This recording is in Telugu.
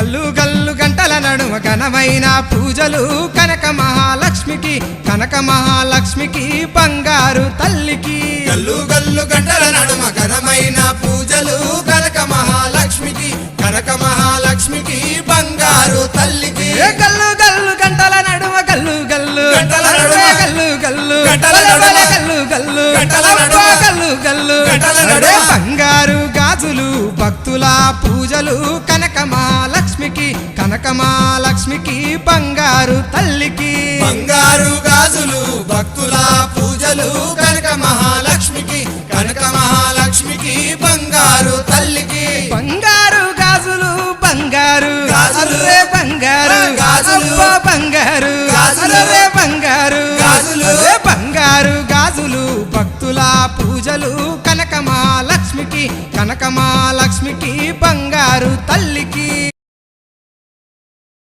గల్లు గల్లు గంటల నడుమ ఘనమైన పూజలు కనక మహాలక్ష్మికి, కనక మహాలక్ష్మికి బంగారు తల్లికి. గల్లు గల్లు గంటల నడుమ ఘనమైన పూజలు కనక మహాలక్ష్మికి, కనక మహాలక్ష్మికి బంగారు తల్లికి. గల్లు గల్లు గంటల నడుమ గల్లు గల్లు గంటల నడుమ గల్లు గల్లు గంటల నడుమ గల్లు గల్లు గంటల నడుమ గల్లు గల్లు గంటల నడుమ బంగారు గాజులు భక్తుల పూజలు కనక మహాలక్ష్మికి, కనక మహాలక్ష్మికి బంగారు తల్లికి. బంగారు గాజులు భక్తుల పూజలు కనక మహాలక్ష్మికి, కనక మహాలక్ష్మికి బంగారు తల్లికి. బంగారు గాజులు బంగారు గాజులు బంగారు